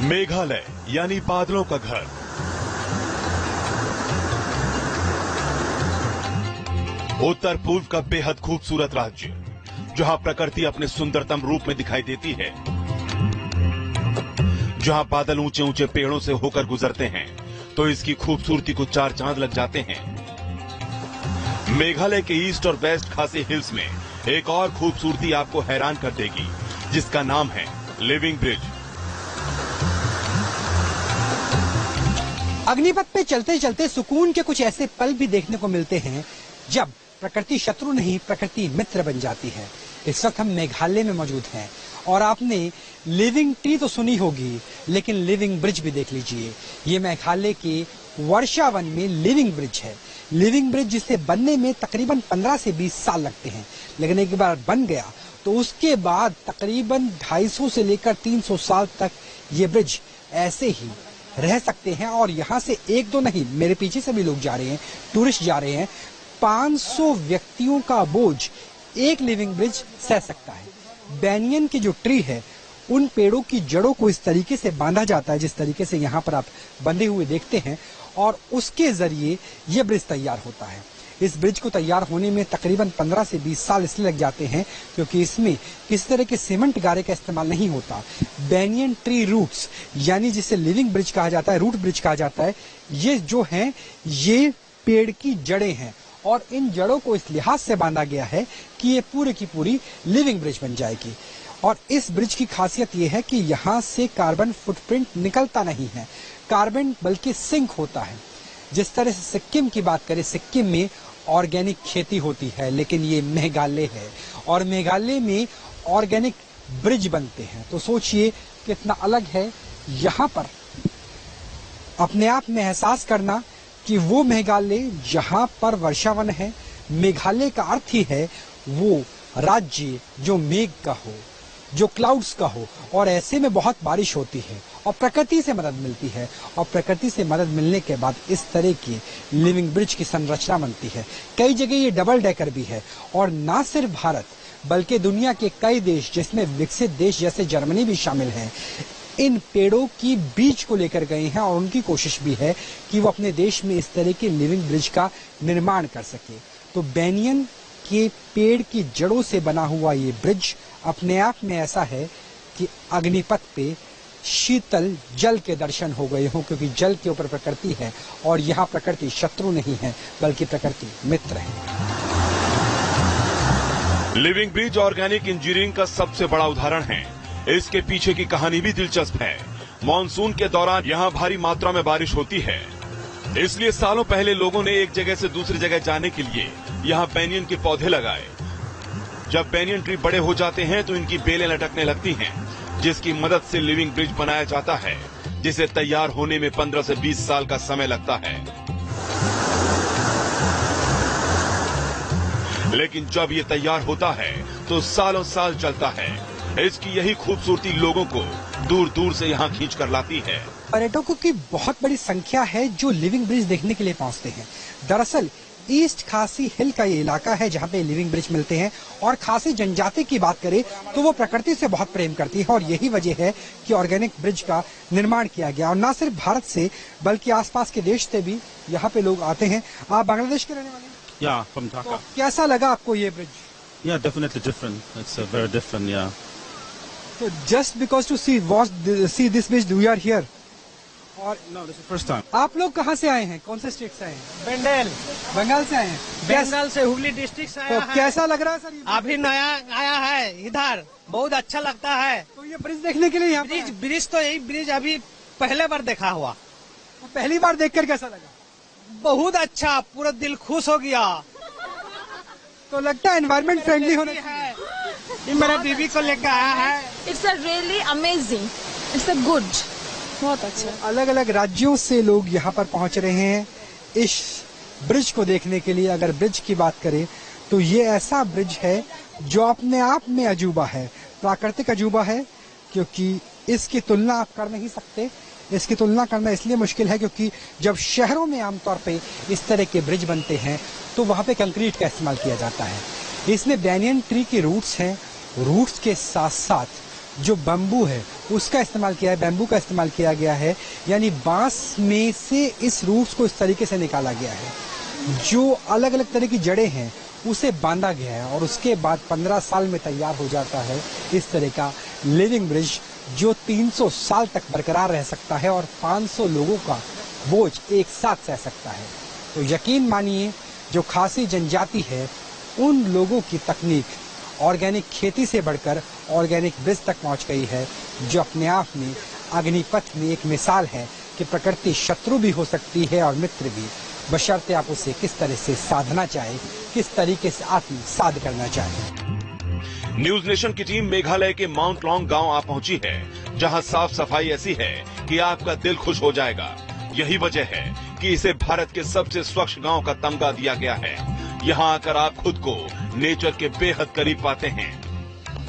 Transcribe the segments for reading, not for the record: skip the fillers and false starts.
मेघालय यानी बादलों का घर। उत्तर पूर्व का बेहद खूबसूरत राज्य, जहां प्रकृति अपने सुंदरतम रूप में दिखाई देती है, जहां बादल ऊंचे ऊंचे पेड़ों से होकर गुजरते हैं तो इसकी खूबसूरती को चार चांद लग जाते हैं। मेघालय के ईस्ट और वेस्ट खासी हिल्स में एक और खूबसूरती आपको हैरान कर देगी, जिसका नाम है लिविंग ब्रिज। अग्निपथ पे चलते चलते सुकून के कुछ ऐसे पल भी देखने को मिलते हैं जब प्रकृति शत्रु नहीं प्रकृति मित्र बन जाती है। इस वक्त हम मेघालय में मौजूद हैं और आपने लिविंग ट्री तो सुनी होगी, लेकिन लिविंग ब्रिज भी देख लीजिए। ये मेघालय के वर्षा वन में लिविंग ब्रिज है। लिविंग ब्रिज जिसे बनने में तकरीबन 15 से 20 साल लगते हैं, लेकिन एक बार बन गया तो उसके बाद तकरीबन 250 से लेकर 300 साल तक ये ब्रिज ऐसे ही रह सकते हैं। और यहाँ से एक दो नहीं, मेरे पीछे से भी लोग जा रहे हैं, टूरिस्ट जा रहे हैं। 500 व्यक्तियों का बोझ एक लिविंग ब्रिज सह सकता है। बैनियन की जो ट्री है, उन पेड़ों की जड़ों को इस तरीके से बांधा जाता है जिस तरीके से यहाँ पर आप बंधे हुए देखते हैं, और उसके जरिए ये ब्रिज तैयार होता है। इस ब्रिज को तैयार होने में तकरीबन 15 से 20 साल इसलिए लग जाते हैं क्योंकि इसमें किसी तरह के सीमेंट गारे का इस्तेमाल नहीं होता। बैनियन ट्री रूट्स, यानी जिसे लिविंग ब्रिज कहा जाता है, रूट ब्रिज कहा जाता है, ये जो हैं ये पेड़ की जड़ें हैं और इन जड़ों को इस लिहाज से बांधा गया है कि ये पूरी की पूरी लिविंग ब्रिज बन जाएगी। और इस ब्रिज की खासियत ये है कि यहाँ से कार्बन फुटप्रिंट निकलता नहीं है, कार्बन बल्कि सिंक होता है। जिस तरह से सिक्किम की बात करें, सिक्किम में ऑर्गेनिक खेती होती है, लेकिन ये मेघालय है और मेघालय में ऑर्गेनिक ब्रिज बनते हैं। तो सोचिए कितना अलग है। यहाँ पर अपने आप में एहसास करना कि वो मेघालय जहाँ पर वर्षावन है, मेघालय का अर्थ ही है वो राज्य जो मेघ का हो, जो क्लाउड्स का हो, और ऐसे में बहुत बारिश होती है और प्रकृति से मदद मिलती है। और प्रकृति से मदद मिलने के बाद इस तरह की लिविंग ब्रिज की संरचना बनती है। कई जगह ये डबल डेकर भी है और ना सिर्फ भारत बल्कि दुनिया के कई देश, जिसमें विकसित देश जैसे जर्मनी भी शामिल है, इन पेड़ों की बीज को लेकर गए हैं और उनकी कोशिश भी है कि वो अपने देश में इस तरह के लिविंग ब्रिज का निर्माण कर सके। तो बैनियन के पेड़ की जड़ों से बना हुआ ये ब्रिज अपने आप में ऐसा है कि अग्निपथ पे शीतल जल के दर्शन हो गए हों, क्योंकि जल के ऊपर प्रकृति है और यहाँ प्रकृति शत्रु नहीं है बल्कि प्रकृति मित्र है। लिविंग ब्रिज ऑर्गेनिक इंजीनियरिंग का सबसे बड़ा उदाहरण है। इसके पीछे की कहानी भी दिलचस्प है। मॉनसून के दौरान यहाँ भारी मात्रा में बारिश होती है, इसलिए सालों पहले लोगों ने एक जगह से दूसरी जगह जाने के लिए यहाँ बैनियन के पौधे लगाए। जब बैनियन ट्री बड़े हो जाते हैं तो इनकी बेलें लटकने लगती हैं, जिसकी मदद से लिविंग ब्रिज बनाया जाता है, जिसे तैयार होने में 15 से 20 साल का समय लगता है। लेकिन जब ये तैयार होता है तो सालों साल चलता है। इसकी यही खूबसूरती लोगों को दूर दूर से यहाँ खींच कर लाती है। पर्यटकों की बहुत बड़ी संख्या है जो लिविंग ब्रिज देखने के लिए पहुँचते हैं। दरअसल ईस्ट खासी हिल का ये इलाका है जहाँ पे लिविंग ब्रिज मिलते हैं। और खासी जनजाति की बात करें तो वो प्रकृति से बहुत प्रेम करती है और यही वजह है कि ऑर्गेनिक ब्रिज का निर्माण किया गया। और न सिर्फ भारत से बल्कि आसपास के देश से भी यहाँ पे लोग आते हैं। आप बांग्लादेश के रहने वाले हैं? Yeah, from Dhaka. तो कैसा लगा आपको ये bridge? Yeah, definitely different. It's very different, yeah. So just because to see this bridge we are here. और No, this is the first time. आप लोग कहाँ से आए हैं, कौन से स्टेट से आए हैं? बेंडेल, बंगाल से आए हैं। बंगाल से हुगली डिस्ट्रिक्ट से आया तो है। कैसा लग रहा है सर ये? अभी नया आया है इधर, बहुत अच्छा लगता है। तो ये ब्रिज देखने के लिए यहाँ पे ब्रिज तो यही ब्रिज अभी पहले बार देखा हुआ। तो पहली बार देखकर कैसा लगा? बहुत अच्छा, पूरा दिल खुश हो गया। तो लगता है एनवायरमेंट फ्रेंडली होना चाहिए। है ये मेरा बीबी को लेकर आया है। It's a really amazing, it's a good, बहुत अच्छा। अलग अलग राज्यों से लोग यहाँ पर पहुँच रहे हैं इस ब्रिज को देखने के लिए। अगर ब्रिज की बात करें तो ये ऐसा ब्रिज है जो अपने आप में अजूबा है, प्राकृतिक अजूबा है, क्योंकि इसकी तुलना आप कर नहीं सकते। इसकी तुलना करना इसलिए मुश्किल है क्योंकि जब शहरों में आमतौर पे इस तरह के ब्रिज बनते हैं तो वहाँ पे कंक्रीट का इस्तेमाल किया जाता है। इसमें बैनियन ट्री के रूट्स हैं, रूट्स के साथ साथ जो बम्बू है उसका इस्तेमाल किया है, बैम्बू का इस्तेमाल किया गया है, यानी बांस में से इस रूट्स को इस तरीके से निकाला गया है। जो अलग अलग तरह की जड़ें हैं उसे बांधा गया है और उसके बाद 15 साल में तैयार हो जाता है इस तरह का लिविंग ब्रिज, जो 300 साल तक बरकरार रह सकता है और 500 लोगों का बोझ एक साथ सह सकता है। तो यकीन मानिए, जो खासी जनजाति है उन लोगों की तकनीक ऑर्गेनिक खेती से बढ़कर ऑर्गेनिक ब्रिज तक पहुंच गई है, जो अपने आप में अग्निपथ में एक मिसाल है कि प्रकृति शत्रु भी हो सकती है और मित्र भी, बशर्ते आप उसे किस तरह से साधना चाहे, किस तरीके से आत्म साध करना चाहे। न्यूज नेशन की टीम मेघालय के माउंट लॉन्ग गांव आ पहुंची है, जहां साफ सफाई ऐसी है कि आपका दिल खुश हो जाएगा। यही वजह है कि इसे भारत के सबसे स्वच्छ गांव का तमगा दिया गया है। यहां आकर आप खुद को नेचर के बेहद करीब पाते हैं।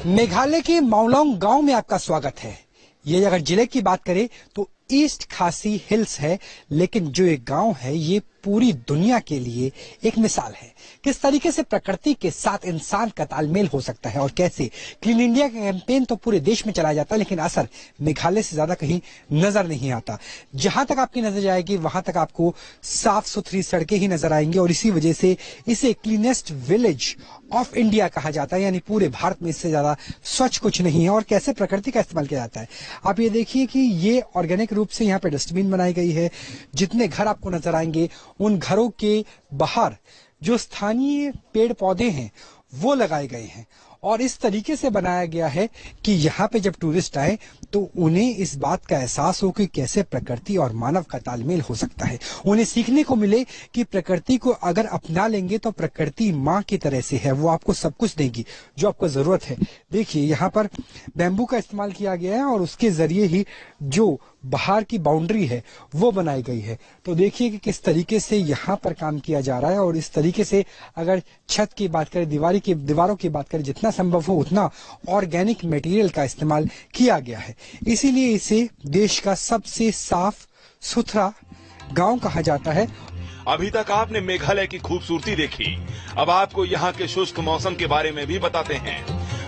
मेघालय के माउलोंग गांव में आपका स्वागत है। ये अगर जिले की बात करें तो ईस्ट खासी हिल्स है, लेकिन जो एक गांव है ये पूरी दुनिया के लिए एक मिसाल है। किस तरीके से प्रकृति के साथ इंसान का तालमेल हो सकता है और कैसे क्लीन इंडिया का कैंपेन तो पूरे देश में चलाया जाता है, लेकिन असर मेघालय से ज्यादा कहीं नजर नहीं आता। जहां तक आपकी नजर जाएगी वहां तक आपको साफ सुथरी सड़कें ही नजर आएंगी और इसी वजह से इसे क्लीनेस्ट विलेज ऑफ इंडिया कहा जाता है, यानी पूरे भारत में इससे ज्यादा स्वच्छ कुछ नहीं है। और कैसे प्रकृति का इस्तेमाल किया जाता है, आप ये देखिए कि ये ऑर्गेनिक रूप से यहाँ पे डस्टबिन बनाई गई है। जितने घर आपको नजर आएंगे उन घरों के बाहर जो स्थानीय पेड़ पौधे हैं वो लगाए गए हैं और इस तरीके से बनाया गया है कि यहाँ पे जब टूरिस्ट आए तो उन्हें इस बात का एहसास हो कि कैसे प्रकृति और मानव का तालमेल हो सकता है। उन्हें सीखने को मिले कि प्रकृति को अगर अपना लेंगे तो प्रकृति माँ की तरह से है, वो आपको सब कुछ देगी जो आपको जरूरत है। देखिए यहाँ पर बैम्बू का इस्तेमाल किया गया है और उसके जरिए ही जो बाहर की बाउंड्री है वो बनाई गई है। तो देखिए कि किस तरीके से यहाँ पर काम किया जा रहा है और इस तरीके से अगर छत की बात करें, दीवारों की बात करें, जितना संभव हो उतना ऑर्गेनिक मटेरियल का इस्तेमाल किया गया है। इसीलिए इसे देश का सबसे साफ सुथरा गांव कहा जाता है। अभी तक आपने मेघालय की खूबसूरती देखी, अब आपको यहाँ के शुष्क मौसम के बारे में भी बताते हैं।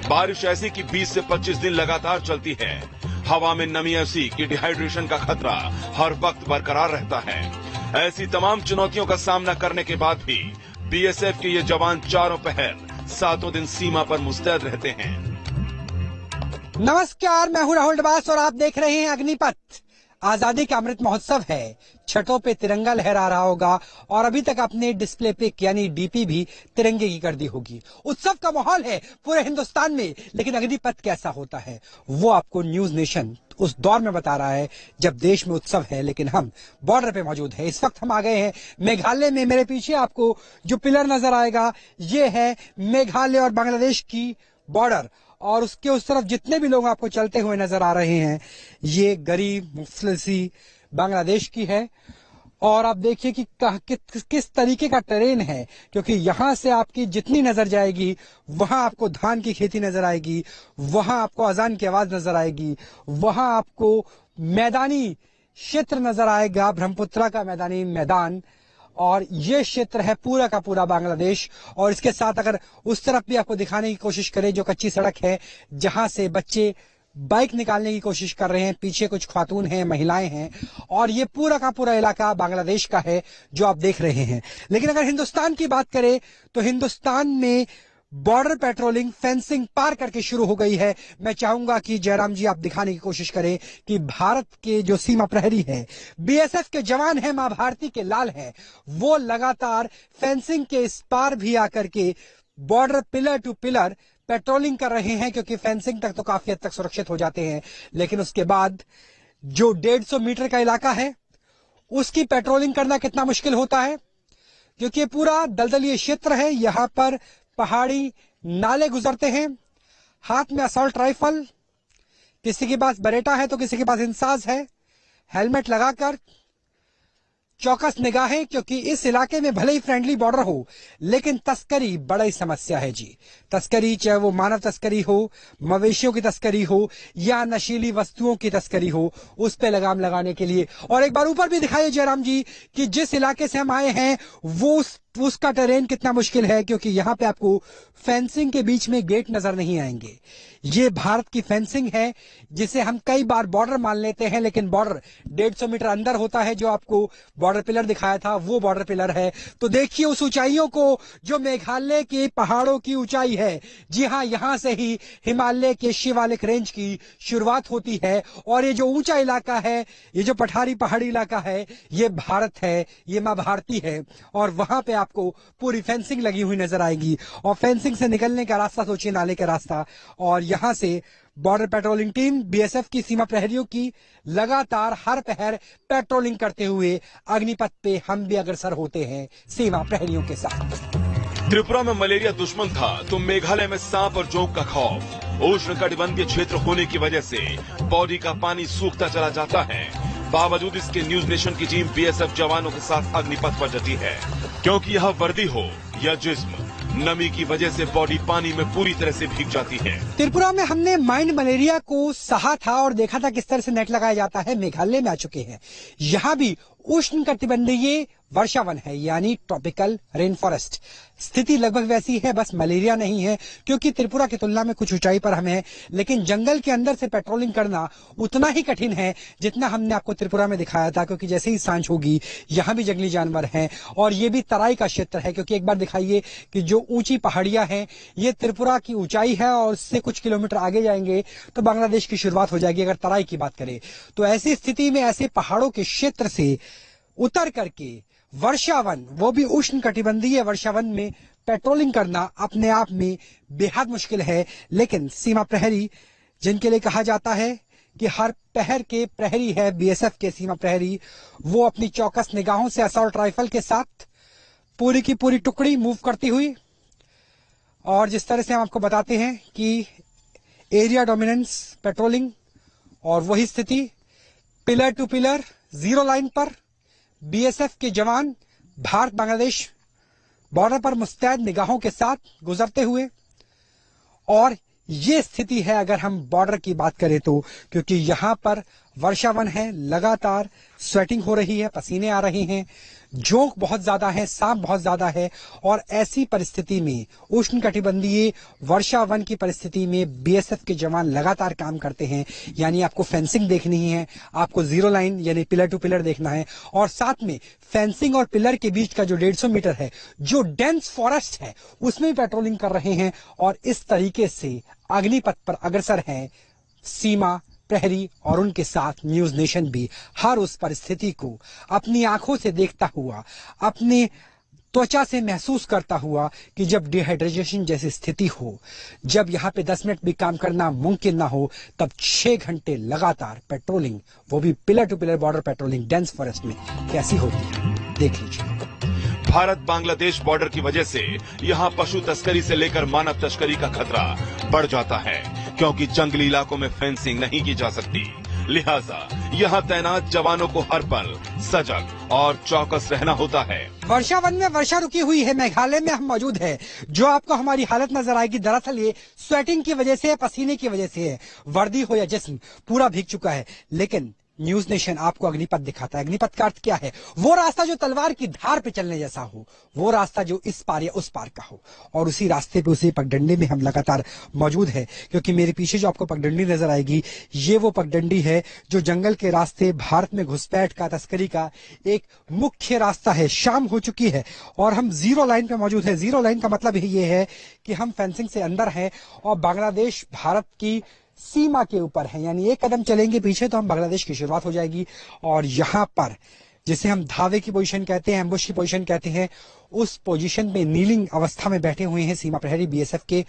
बारिश ऐसी कि 20 से 25 दिन लगातार चलती है। हवा में नमी ऐसी कि डिहाइड्रेशन का खतरा हर वक्त बरकरार रहता है। ऐसी तमाम चुनौतियों का सामना करने के बाद भी बीएसएफ के ये जवान चारों पहर 7 दिन सीमा पर मुस्तैद रहते हैं। नमस्कार, मैं हूं राहुल डबास और आप देख रहे हैं अग्निपथ। आजादी का अमृत महोत्सव है, छतों पे तिरंगा लहरा रहा होगा और अभी तक अपने डिस्प्ले पिक यानी डीपी भी तिरंगे की कर दी होगी। उत्सव का माहौल है पूरे हिंदुस्तान में, लेकिन अग्निपथ कैसा होता है वो आपको न्यूज नेशन उस दौर में बता रहा है जब देश में उत्सव है, लेकिन हम बॉर्डर पे मौजूद है। इस वक्त हम आ गए हैं मेघालय में। मेरे पीछे आपको जो पिलर नजर आएगा ये है मेघालय और बांग्लादेश की बॉर्डर और उसके उस तरफ जितने भी लोग आपको चलते हुए नजर आ रहे हैं ये गरीब मुफलिसी बांग्लादेश की है। और आप देखिए कि किस तरीके का ट्रेन है, क्योंकि यहां से आपकी जितनी नजर जाएगी वहां आपको धान की खेती नजर आएगी, वहां आपको अजान की आवाज नजर आएगी, वहां आपको मैदानी क्षेत्र नजर आएगा, ब्रह्मपुत्रा का मैदानी मैदान। और ये क्षेत्र है पूरा का पूरा बांग्लादेश। और इसके साथ अगर उस तरफ भी आपको दिखाने की कोशिश करें जो कच्ची सड़क है जहां से बच्चे बाइक निकालने की कोशिश कर रहे हैं, पीछे कुछ खातून हैं, महिलाएं हैं और ये पूरा का पूरा इलाका बांग्लादेश का है जो आप देख रहे हैं। लेकिन अगर हिंदुस्तान की बात करें तो हिंदुस्तान में बॉर्डर पेट्रोलिंग, फेंसिंग पार करके शुरू हो गई है। मैं चाहूंगा कि जयराम जी आप दिखाने की कोशिश करें कि भारत के जो सीमा प्रहरी है, बीएसएफ के जवान हैं, मां भारती के लाल हैं, वो लगातार फेंसिंग के इस पार भी आकर के border pillar to pillar patrolling कर रहे हैं, क्योंकि फेंसिंग तक तो काफी हद तक सुरक्षित हो जाते हैं, लेकिन उसके बाद जो 150 मीटर का इलाका है उसकी पेट्रोलिंग करना कितना मुश्किल होता है, क्योंकि पूरा दलदलीय क्षेत्र है। यहां पर पहाड़ी नाले गुजरते हैं, हाथ में असॉल्ट राइफल, किसी के पास बरेटा है तो किसी के पास इंसाज है, हेलमेट लगाकर चौकस निगाहें, क्योंकि इस इलाके में भले ही फ्रेंडली बॉर्डर हो लेकिन तस्करी बड़ी समस्या है जी। तस्करी चाहे वो मानव तस्करी हो, मवेशियों की तस्करी हो या नशीली वस्तुओं की तस्करी हो, उस पे लगाम लगाने के लिए। और एक बार ऊपर भी दिखाइए जयराम जी कि जिस इलाके से हम आए हैं वो उस उसका टेरेन कितना मुश्किल है, क्योंकि यहाँ पे आपको फेंसिंग के बीच में गेट नजर नहीं आएंगे। ये भारत की फेंसिंग है, जिसे हम कई बार बॉर्डर मान लेते हैं, लेकिन बॉर्डर 150 मीटर अंदर होता है। जो आपको बॉर्डर पिलर दिखाया था वो बॉर्डर पिलर है। तो देखिए उस ऊंचाइयों को, जो मेघालय के पहाड़ों की ऊंचाई है। जी हाँ, यहाँ से ही हिमालय के शिवालिक रेंज की शुरुआत होती है। और ये जो ऊंचा इलाका है, ये जो पठारी पहाड़ी इलाका है, ये भारत है, ये माँ भारती है। और वहां पे आपको पूरी फेंसिंग लगी हुई नजर आएगी। और फेंसिंग से निकलने का रास्ता सोचिए, नाले का रास्ता। और यहां से बॉर्डर पेट्रोलिंग टीम बीएसएफ की सीमा प्रहरियों की लगातार हर पहर पेट्रोलिंग करते हुए अग्निपथ पे हम भी अग्रसर होते हैं सीमा प्रहरियों के साथ। त्रिपुरा में मलेरिया दुश्मन था तो मेघालय में सांप और जोंक का खौफ। उष्णकटिबंधीय क्षेत्र होने की वजह से बॉडी का पानी सूखता चला जाता है। बावजूद इसके न्यूज नेशन की टीम बीएसएफ जवानों के साथ अग्निपथ पर डटी है, क्योंकि यह वर्दी हो या जिस्म, नमी की वजह से बॉडी पानी में पूरी तरह से भीग जाती है। त्रिपुरा में हमने माइंड मलेरिया को सहा था और देखा था किस तरह से नेट लगाया जाता है। मेघालय में आ चुके हैं। यहाँ भी उष्णकटिबंधीय वर्षावन है, यानी ट्रॉपिकल रेन फॉरेस्ट। स्थिति लगभग वैसी है, बस मलेरिया नहीं है, क्योंकि त्रिपुरा की तुलना में कुछ ऊंचाई पर हम हैं। लेकिन जंगल के अंदर से पेट्रोलिंग करना उतना ही कठिन है जितना हमने आपको त्रिपुरा में दिखाया था, क्योंकि जैसे ही सांझ होगी यहाँ भी जंगली जानवर हैं। और ये भी तराई का क्षेत्र है, क्योंकि एक बार दिखाइए कि जो ऊंची पहाड़ियां हैं ये त्रिपुरा की ऊंचाई है, और उससे कुछ किलोमीटर आगे जाएंगे तो बांग्लादेश की शुरुआत हो जाएगी, अगर तराई की बात करें तो। ऐसी स्थिति में ऐसे पहाड़ों के क्षेत्र से उतर करके वर्षावन, वो भी उष्णकटिबंधीय वर्षावन में पेट्रोलिंग करना अपने आप में बेहद मुश्किल है। लेकिन सीमा प्रहरी, जिनके लिए कहा जाता है कि हर पहर के प्रहरी है बीएसएफ के सीमा प्रहरी, वो अपनी चौकस निगाहों से असॉल्ट राइफल के साथ पूरी की पूरी टुकड़ी मूव करती हुई, और जिस तरह से हम आपको बताते हैं कि एरिया डोमिनेंस पेट्रोलिंग, और वही स्थिति pillar to pillar zero line पर बीएसएफ के जवान भारत बांग्लादेश बॉर्डर पर मुस्तैद निगाहों के साथ गुजरते हुए। और ये स्थिति है अगर हम बॉर्डर की बात करें तो, क्योंकि यहाँ पर वर्षावन है, लगातार स्वेटिंग हो रही है, पसीने आ रहे हैं, जोंक बहुत ज्यादा है, सांप बहुत ज्यादा है। और ऐसी परिस्थिति में, उष्णकटिबंधीय वर्षावन की परिस्थिति में बीएसएफ के जवान लगातार काम करते हैं। यानी आपको फेंसिंग देखनी है, आपको जीरो लाइन यानी पिलर टू पिलर देखना है, और साथ में फेंसिंग और पिलर के बीच का जो 150 मीटर है, जो डेंस फॉरेस्ट है, उसमें भी पेट्रोलिंग कर रहे हैं। और इस तरीके से अग्निपथ पर अग्रसर है सीमा प्रहरी, और उनके साथ न्यूज नेशन भी हर उस परिस्थिति को अपनी आंखों से देखता हुआ, अपने त्वचा से महसूस करता हुआ कि जब डिहाइड्रेशन जैसी स्थिति हो, जब यहाँ पे 10 मिनट भी काम करना मुमकिन ना हो, तब 6 घंटे लगातार पेट्रोलिंग, वो भी pillar to pillar border patrolling dense forest में कैसी होती है, देख लीजिए। भारत बांग्लादेश बॉर्डर की वजह से यहाँ पशु तस्करी से लेकर मानव तस्करी का खतरा बढ़ जाता है, क्योंकि जंगली इलाकों में फेंसिंग नहीं की जा सकती। लिहाजा यहाँ तैनात जवानों को हर पल सजग और चौकस रहना होता है। वर्षावन में वर्षा रुकी हुई है, मेघालय में हम मौजूद है। जो आपको हमारी हालत नजर आएगी, दरअसल ये स्वेटिंग की वजह से, पसीने की वजह से है। वर्दी हो या जिस्म पूरा भीग चुका है। लेकिन न्यूज नेशन आपको अग्निपथ दिखाता है। अग्निपथ का अर्थ क्या है? वो रास्ता जो तलवार की धार पे चलने जैसा हो, वो रास्ता जो इस पार या उस पार का हो। और उसी रास्ते पे, उसी पगडंडी में हम लगातार मौजूद है, क्योंकि मेरे पीछे जो आपको पगडंडी नजर आएगी, ये वो पगडंडी है जो जंगल के रास्ते भारत में घुसपैठ का, तस्करी का एक मुख्य रास्ता है। शाम हो चुकी है और हम जीरो लाइन पे मौजूद है। जीरो लाइन का मतलब ये है कि हम फेंसिंग से अंदर हैं और बांग्लादेश भारत की सीमा के ऊपर है। यानी एक कदम चलेंगे पीछे तो हम बांग्लादेश की शुरुआत हो जाएगी। और यहाँ पर जिसे हम धावे की पोजीशन कहते हैं, एम्बुश की पोजीशन कहते हैं, उस पोजीशन में नीलिंग अवस्था में बैठे हुए हैं सीमा प्रहरी बीएसएफ के,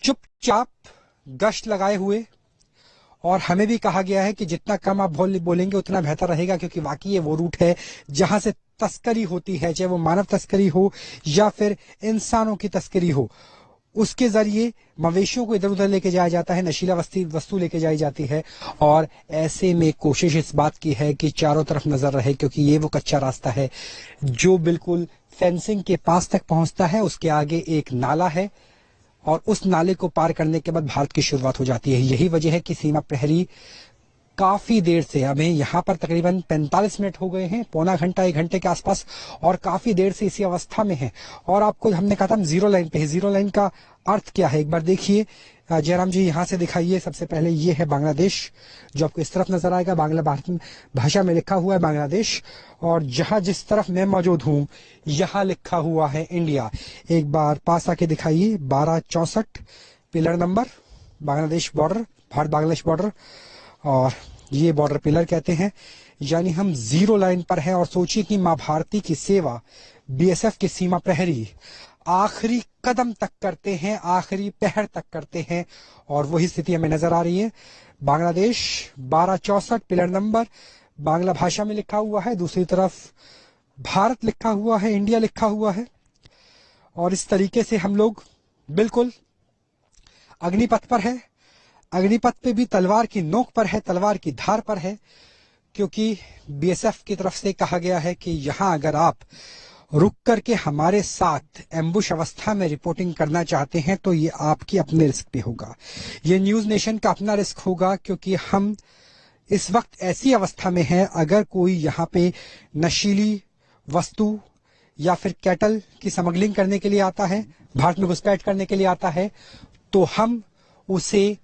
चुपचाप गश्त लगाए हुए। और हमें भी कहा गया है कि जितना कम आप बोलेंगे उतना बेहतर रहेगा, क्योंकि वाकई ये वो रूट है जहां से तस्करी होती है, चाहे वो मानव तस्करी हो या फिर इंसानों की तस्करी हो। उसके जरिए मवेशियों को इधर उधर लेके जाया जाता है, नशीला वस्तु लेके जाई जाती है। और ऐसे में कोशिश इस बात की है कि चारों तरफ नजर रहे, क्योंकि ये वो कच्चा रास्ता है जो बिल्कुल फेंसिंग के पास तक पहुंचता है। उसके आगे एक नाला है और उस नाले को पार करने के बाद भारत की शुरुआत हो जाती है। यही वजह है कि सीमा प्रहरी काफी देर से, हमें यहाँ पर तकरीबन 45 मिनट हो गए हैं, पौना घंटा 1 घंटे के आसपास, और काफी देर से इसी अवस्था में है। और आपको हमने कहा था हम जीरो लाइन पे है। जीरो लाइन का अर्थ क्या है, एक बार देखिए जयराम जी, यहाँ से दिखाइए। सबसे पहले ये है बांग्लादेश, जो आपको इस तरफ नजर आएगा, बांग्ला भाषा में लिखा हुआ है बांग्लादेश। और जहां जिस तरफ मैं मौजूद हूँ यहाँ लिखा हुआ है इंडिया। एक बार पास आके दिखाइए, 1264 pillar number, Bangladesh border, Bharat Bangladesh border, और ये बॉर्डर पिलर कहते हैं। यानी हम जीरो लाइन पर हैं। और सोचिए कि मां भारती की सेवा बीएसएफ के सीमा प्रहरी आखिरी कदम तक करते हैं, आखिरी पहर तक करते हैं, और वही स्थिति हमें नजर आ रही है। बांग्लादेश 1264 पिलर नंबर बांग्ला भाषा में लिखा हुआ है, दूसरी तरफ भारत लिखा हुआ है, इंडिया लिखा हुआ है। और इस तरीके से हम लोग बिल्कुल अग्निपथ पर है। अग्निपथ पे भी तलवार की नोक पर है, तलवार की धार पर है, क्योंकि बीएसएफ की तरफ से कहा गया है कि यहां अगर आप रुक करके हमारे साथ एम्बुश अवस्था में रिपोर्टिंग करना चाहते हैं तो ये आपकी अपने रिस्क पे होगा, ये न्यूज नेशन का अपना रिस्क होगा, क्योंकि हम इस वक्त ऐसी अवस्था में हैं, अगर कोई यहाँ पे नशीली वस्तु या फिर कैटल की स्मगलिंग करने के लिए आता है, भारत में घुसपैठ करने के लिए आता है, तो हम उसे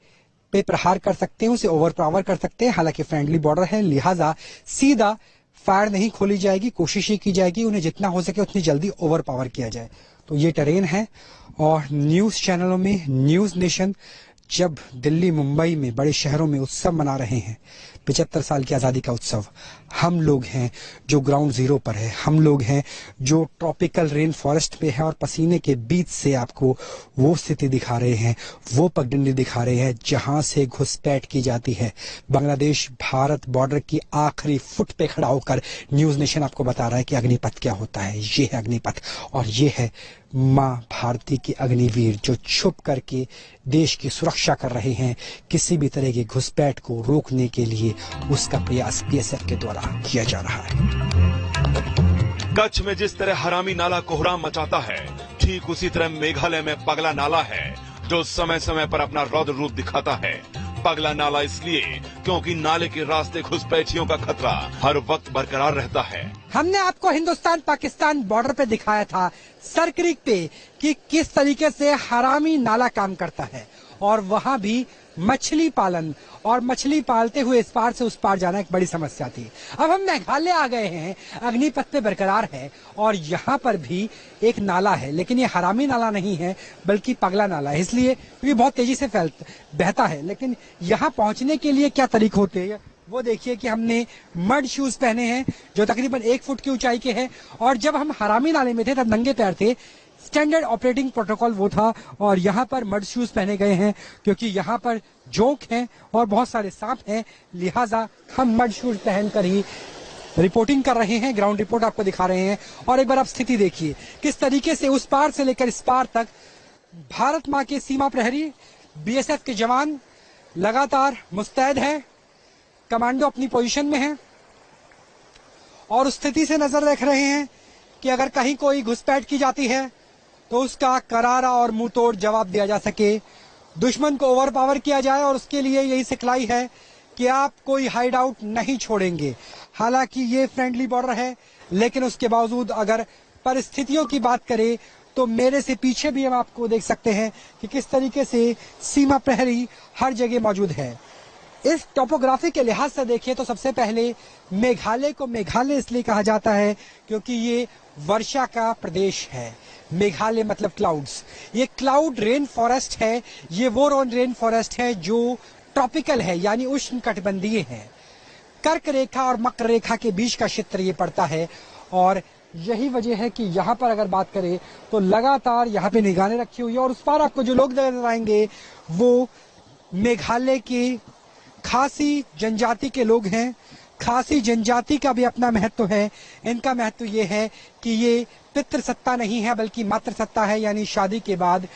पे प्रहार कर सकते हैं, उसे ओवर पावर कर सकते हैं। हालांकि फ्रेंडली बॉर्डर है, लिहाजा सीधा फायर नहीं खोली जाएगी, कोशिश ये की जाएगी उन्हें जितना हो सके उतनी जल्दी ओवर पावर किया जाए। तो ये टेरेन है। और न्यूज चैनलों में न्यूज नेशन जब दिल्ली मुंबई में बड़े शहरों में उत्सव मना रहे हैं, 75 साल की आजादी का उत्सव, हम लोग हैं जो ग्राउंड जीरो पर है, हम लोग हैं जो ट्रॉपिकल रेन फॉरेस्ट पे है और पसीने के बीच से आपको वो स्थिति दिखा रहे हैं, वो पगडंडी दिखा रहे हैं जहां से घुसपैठ की जाती है। बांग्लादेश भारत बॉर्डर की आखिरी फुट पे खड़ा होकर न्यूज नेशन आपको बता रहा है कि अग्निपथ क्या होता है। ये है अग्निपथ, और ये है मां भारती के अग्निवीर जो छुप करके देश की सुरक्षा कर रहे हैं। किसी भी तरह की घुसपैठ को रोकने के लिए उसका प्रयास बीएसएफ के द्वारा किया जा रहा है। कच्छ में जिस तरह हरामी नाला कोहराम मचाता है, ठीक उसी तरह मेघालय में पगला नाला है जो समय समय पर अपना रौद्र रूप दिखाता है। पगला नाला इसलिए क्योंकि नाले के रास्ते घुसपैठियों का खतरा हर वक्त बरकरार रहता है। हमने आपको हिंदुस्तान पाकिस्तान बॉर्डर पे दिखाया था, सर क्रीक पे, कि किस तरीके से हरामी नाला काम करता है, और वहां भी मछली पालन और मछली पालते हुए इस पार से उस पार जाना एक बड़ी समस्या थी। अब हम मेघालय आ गए हैं, अग्निपथ पे बरकरार है, और यहाँ पर भी एक नाला है, लेकिन ये हरामी नाला नहीं है बल्कि पगला नाला है, इसलिए ये बहुत तेजी से बहता है। लेकिन यहाँ पहुंचने के लिए क्या तरीके होते हैं वो देखिए कि हमने मड शूज पहने हैं जो तकरीबन 1 फुट की ऊंचाई के हैं, और जब हम हरामी नाले में थे तब नंगे पैर थे। स्टैंडर्ड ऑपरेटिंग प्रोटोकॉल वो था, और यहाँ पर मड शूज पहने गए हैं क्योंकि यहाँ पर जोंक हैं और बहुत सारे सांप हैं, लिहाजा हम मड शूज पहनकर ही रिपोर्टिंग कर रहे हैं, ग्राउंड रिपोर्ट आपको दिखा रहे हैं। और एक बार आप स्थिति देखिए किस तरीके से उस पार से लेकर इस पार तक भारत माँ के सीमा प्रहरी बीएसएफ के जवान लगातार मुस्तैद है, कमांडो अपनी पोजीशन में है, और उस स्थिति से नजर रख रहे हैं कि अगर कहीं कोई घुसपैठ की जाती है तो उसका करारा और मुंह तोड़ जवाब दिया जा सके, दुश्मन को ओवर पावर किया जाए। और उसके लिए यही सिखलाई है कि आप कोई हाइड आउट नहीं छोड़ेंगे। हालांकि ये फ्रेंडली बॉर्डर है, लेकिन उसके बावजूद अगर परिस्थितियों की बात करें तो मेरे से पीछे भी हम आपको देख सकते हैं कि किस तरीके से सीमा प्रहरी हर जगह मौजूद है। इस टोपोग्राफी के लिहाज से देखिए तो सबसे पहले मेघालय को मेघालय इसलिए कहा जाता है क्योंकि ये वर्षा का प्रदेश है। मेघालय मतलब क्लाउड्स, ये क्लाउड रेन फॉरेस्ट है, ये वो रेन फॉरेस्ट है जो ट्रॉपिकल है, यानी उष्ण कटिबंधीय है। कर्क रेखा और मकर रेखा के बीच का क्षेत्र ये पड़ता है, और यही वजह है कि यहाँ पर अगर बात करें तो लगातार यहाँ पे निगरानी रखी हुई है। और उस पार आपको जो लोग नजर आएंगे वो मेघालय के खासी जनजाति के लोग हैं। खासी जनजाति का भी अपना महत्व है। इनका महत्व ये है कि ये पितृ सत्ता नहीं है बल्कि मातृ सत्ता है, यानी शादी के बाद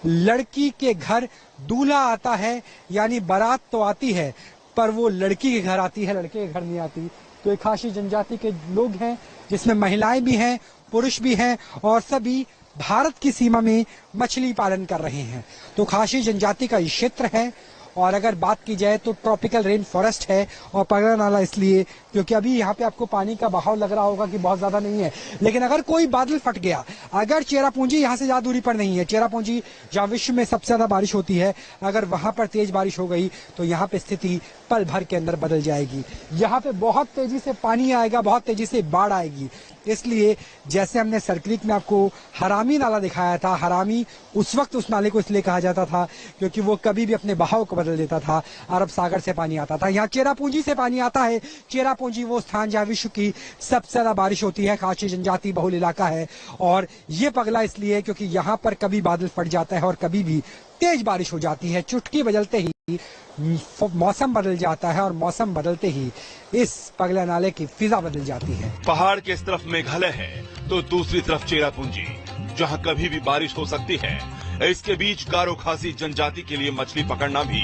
लड़की के घर दूल्हा आता है, यानी बारात तो आती है पर वो लड़की के घर आती है, लड़के के घर नहीं आती। तो ये खासी जनजाति के लोग हैं जिसमें महिलाएं भी हैं, पुरुष भी हैं, और सभी भारत की सीमा में मछली पालन कर रहे हैं। तो खासी जनजाति का ये क्षेत्र है, और अगर बात की जाए तो ट्रॉपिकल रेन फॉरेस्ट है। और पगला नाला इसलिए क्योंकि अभी यहाँ पे आपको पानी का बहाव लग रहा होगा कि बहुत ज्यादा नहीं है, लेकिन अगर कोई बादल फट गया, अगर चेरापूंजी यहाँ से ज्यादा दूरी पर नहीं है, चेरापूंजी जहाँ विश्व में सबसे ज्यादा बारिश होती है, अगर वहां पर तेज बारिश हो गई तो यहाँ पे स्थिति पल भर के अंदर बदल जाएगी। यहाँ पे बहुत तेजी से पानी आएगा, बहुत तेजी से बाढ़ आएगी। इसलिए जैसे हमने सर्कलिक में आपको हरामी नाला दिखाया था, हरामी उस वक्त उस नाले को इसलिए कहा जाता था क्योंकि वो कभी भी अपने बहाव को बदल देता था। अरब सागर से पानी आता था, यहाँ चेरापूंजी से पानी आता है। चेरापूंजी वो स्थान जहाँ विश्व की सबसे ज्यादा बारिश होती है, खासी जनजाति बहुल इलाका है। और ये पगला इसलिए क्योंकि यहाँ पर कभी बादल फट जाता है और कभी भी तेज बारिश हो जाती है। चुटकी बजलते ही मौसम बदल जाता है और मौसम बदलते ही इस पगला नाले की फिजा बदल जाती है। पहाड़ के इस तरफ मेघालय है तो दूसरी तरफ चेरापूंजी, जहां कभी भी बारिश हो सकती है। इसके बीच गारो खासी जनजाति के लिए मछली पकड़ना भी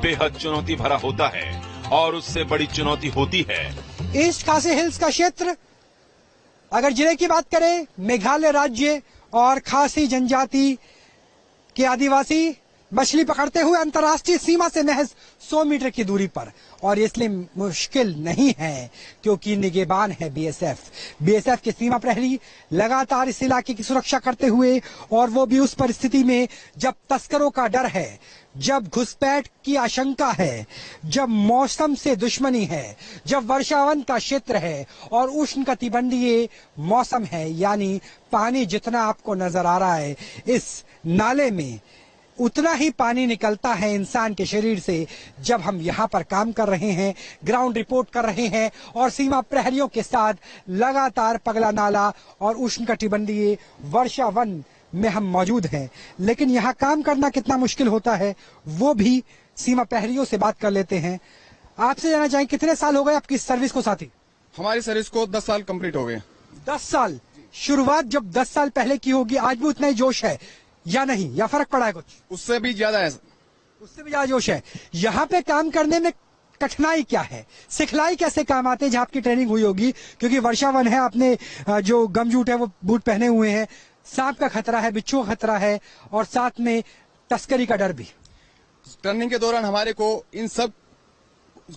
बेहद चुनौती भरा होता है और उससे बड़ी चुनौती होती है ईस्ट खासी हिल्स का क्षेत्र। अगर जिले की बात करें, मेघालय राज्य और खासी जनजाति के आदिवासी मछली पकड़ते हुए अंतर्राष्ट्रीय सीमा से महज 100 मीटर की दूरी पर, और इसलिए मुश्किल नहीं है क्योंकि निगहबान है बीएसएफ के सीमा प्रहरी लगातार इस इलाके की सुरक्षा करते हुए, और वो भी उस परिस्थिति में जब तस्करों का डर है, जब घुसपैठ की आशंका है, जब मौसम से दुश्मनी है, जब वर्षावन का क्षेत्र है और उष्णकटिबंधीय मौसम है, यानी पानी जितना आपको नजर आ रहा है इस नाले में उतना ही पानी निकलता है इंसान के शरीर से। जब हम यहाँ पर काम कर रहे हैं, ग्राउंड रिपोर्ट कर रहे हैं और सीमा प्रहरियों के साथ लगातार पगला नाला और उष्णकटिबंधीय वर्षा वन में हम मौजूद हैं, लेकिन यहाँ काम करना कितना मुश्किल होता है वो भी सीमा प्रहरियों से बात कर लेते हैं। आपसे जानना चाहें, कितने साल हो गए आपकी सर्विस को साथी? हमारी सर्विस को 10 साल कंप्लीट हो गए। 10 साल। शुरुआत जब 10 साल पहले की होगी, आज भी उतना ही जोश है या नहीं, या फर्क पड़ा है कुछ? उससे भी ज्यादा है। उससे भी ज्यादा जोश है। यहाँ पे काम करने में कठिनाई क्या है, सिखलाई कैसे काम आते हैं जहाँ आपकी ट्रेनिंग हुई होगी? क्योंकि वर्षावन है, आपने जो गमजूट है वो बूट पहने हुए हैं, सांप का खतरा है, बिच्छू का खतरा है और साथ में तस्करी का डर भी। ट्रेनिंग के दौरान हमारे को इन सब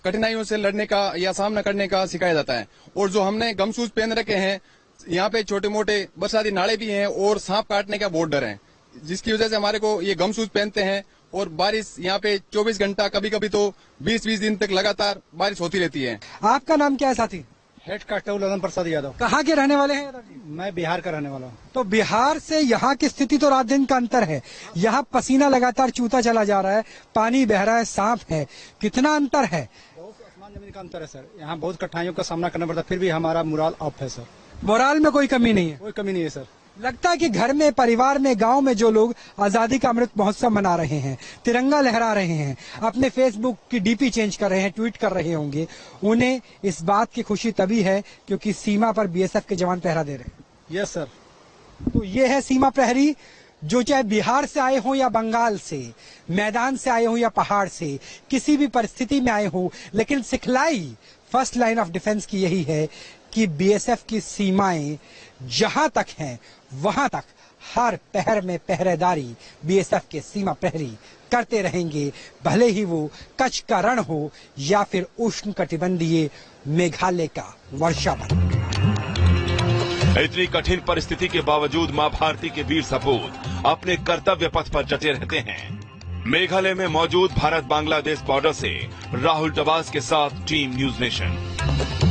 कठिनाइयों से लड़ने का या सामना करने का सिखाया जाता है। और जो हमने गम शूज पहन रखे हैं, यहाँ पे छोटे मोटे बरसाती नाले भी हैं और सांप काटने का बहुत डर है, जिसकी वजह से हमारे को ये गम शूज पहनते हैं। और बारिश यहाँ पे 24 घंटा, कभी कभी तो 20-20 दिन तक लगातार बारिश होती रहती है। आपका नाम क्या है साथी? Head constable Lalan Prasad Yadav. कहाँ के रहने वाले हैं यादव जी? मैं बिहार का रहने वाला हूँ। तो बिहार से यहाँ की स्थिति तो रात दिन का अंतर है। यहाँ पसीना लगातार चूता चला जा रहा है, पानी बह रहा है, सांप है, कितना अंतर है? बहुत आसमान जमीन का अंतर है सर। यहाँ बहुत कठिनाइयों का सामना करना पड़ता है, फिर भी हमारा मोराल अप है सर। मोराल में कोई कमी नहीं है? कोई कमी नहीं है सर। लगता है कि घर में, परिवार में, गांव में जो लोग आजादी का अमृत महोत्सव मना रहे हैं, तिरंगा लहरा रहे हैं, अपने फेसबुक की डीपी चेंज कर रहे हैं, ट्वीट कर रहे होंगे, उन्हें इस बात की खुशी तभी है क्योंकि सीमा पर बीएसएफ के जवान पहरा दे रहे हैं। Yes sir. तो ये है सीमा प्रहरी, जो चाहे बिहार से आए हो या बंगाल से, मैदान से आए हो या पहाड़ से, किसी भी परिस्थिति में आए हो, लेकिन सिखलाई फर्स्ट लाइन ऑफ डिफेंस की यही है कि बीएसएफ की सीमाएं जहां तक हैं वहां तक हर पहर में पहरेदारी बीएसएफ के सीमा प्रहरी करते रहेंगे, भले ही वो कच्छ का रण हो या फिर उष्णकटिबंधीय मेघालय का वर्षा वन। इतनी कठिन परिस्थिति के बावजूद मां भारती के वीर सपूत अपने कर्तव्य पथ पर डटे रहते हैं। मेघालय में मौजूद भारत बांग्लादेश बॉर्डर से राहुल डबास के साथ टीम न्यूज नेशन।